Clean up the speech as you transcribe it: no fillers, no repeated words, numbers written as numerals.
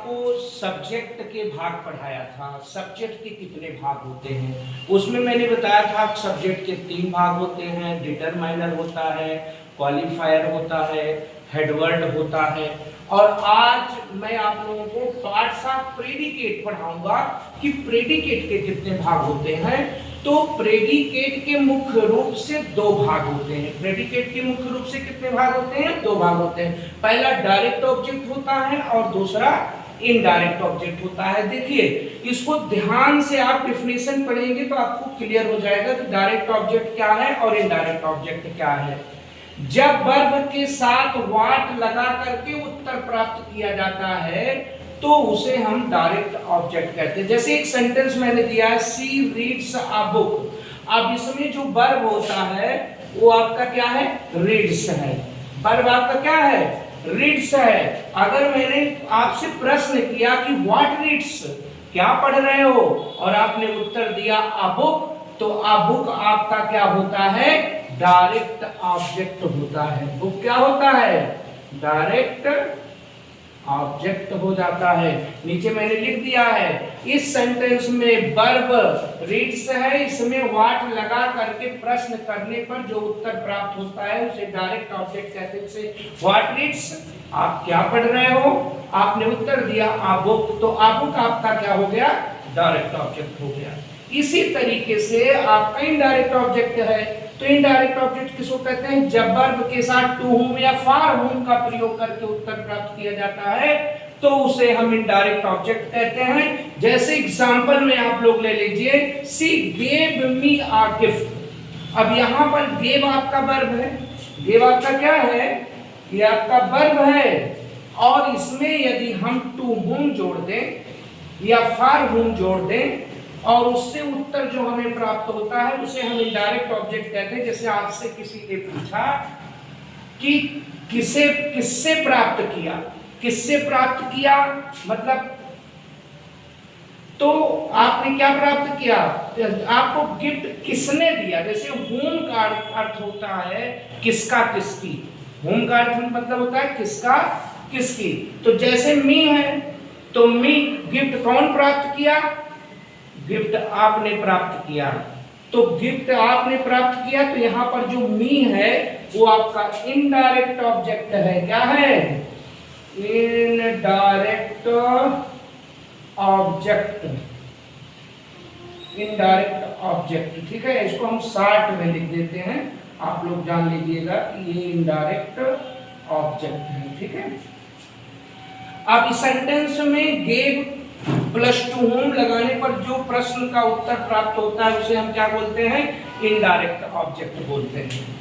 आपको सब्जेक्ट के भाग पढ़ाया था, सब्जेक्ट के कितने भाग होते हैं। उसमें मैंने बताया था सब्जेक्ट के 3 भाग होते हैं, डिटरमाइनर होता है, क्वालिफायर होता है, हेडवर्ड होता है। और आज मैं आप लोगों को पार्ट्स ऑफ प्रेडिकेट पढ़ाऊंगा कि प्रेडिकेट के कितने भाग होते हैं। तो प्रेडिकेट के मुख्य रूप से 2 भाग होते हैं। प्रेडिकेट के मुख्य रूप से कितने भाग होते हैं? 2 भाग होते हैं। पहला डायरेक्ट ऑब्जेक्ट होता है और दूसरा इनडायरेक्ट ऑब्जेक्ट होता है। देखिए, इसको ध्यान से आप डेफिनेशन पढ़ेंगे तो आपको क्लियर हो जाएगा कि डायरेक्ट ऑब्जेक्ट क्या है और इनडायरेक्ट ऑब्जेक्ट क्या है। जब वर्ब के साथ वाट लगा करके उत्तर प्राप्त किया जाता है तो उसे हम डायरेक्ट ऑब्जेक्ट कहते हैं। जैसे एक सेंटेंस मैंने दिया है, सी रीड्स अ बुक। अब इसमें जो वर्ब होता है वो आपका क्या है? रीड्स है। वर्ब आपका क्या है? रीड्स है। अगर मैंने आपसे प्रश्न किया कि व्हाट रीड्स, क्या पढ़ रहे हो, और आपने उत्तर दिया अ बुक, तो अ बुक आपका क्या होता है? डायरेक्ट ऑब्जेक्ट होता है। बुक क्या होता है? डायरेक्ट ऑब्जेक्ट हो जाता है। नीचे मैंने लिख दिया है, इस सेंटेंस में वर्ब रीड्स है, इसमें व्हाट लगा करके प्रश्न करने पर जो उत्तर प्राप्त होता है उसे डायरेक्ट ऑब्जेक्ट कहते हैं। जैसे व्हाट रीड्स, आप क्या पढ़ रहे हो, आपने उत्तर दिया आ बुक, तो आ बुक आपका क्या हो गया? डायरेक्ट ऑब्जेक्ट हो गया। इसी तरीके से आपका इनडायरेक्ट ऑब्जेक्ट है। तो इनडायरेक्ट ऑब्जेक्ट किसको कहते हैं? जब वर्ब के साथ टू हुम या फॉर हुम का प्रयोग करके उत्तर प्राप्त किया जाता है तो उसे हम इनडायरेक्ट ऑब्जेक्ट कहते हैं। जैसे एग्जांपल में आप लोग ले लीजिए, she gave me a gift. अब यहां पर गेव आपका वर्ब है। गेव आपका क्या है? ये आपका वर्ब है। और इसमें यदि हम टू हुम जोड़ दें या फॉर हुम जोड़ दें और उससे उत्तर जो हमें प्राप्त होता है उसे हम इनडायरेक्ट ऑब्जेक्ट कहते हैं। जैसे आपसे किसी ने पूछा कि किससे प्राप्त किया, किससे प्राप्त किया मतलब, तो आपने क्या प्राप्त किया? आपको गिफ्ट किसने दिया। जैसे होम का अर्थ होता है किसका, किसकी। होम का अर्थ मतलब होता है किसका, किसकी। तो जैसे मी है तो मी गिफ्ट कौन प्राप्त किया? गिफ्ट आपने प्राप्त किया। तो गिफ्ट आपने प्राप्त किया तो यहां पर जो मी है वो आपका इनडायरेक्ट ऑब्जेक्ट है। क्या है? Indirect object. इनडायरेक्ट ऑब्जेक्ट, ठीक है। इसको हम शॉर्ट में लिख देते हैं, आप लोग जान लीजिएगा कि ये इनडायरेक्ट ऑब्जेक्ट है, ठीक है। अब इस सेंटेंस में गेव प्लस टू होम लगाने पर जो प्रश्न का उत्तर प्राप्त होता है उसे हम क्या बोलते हैं? इनडायरेक्ट ऑब्जेक्ट बोलते हैं।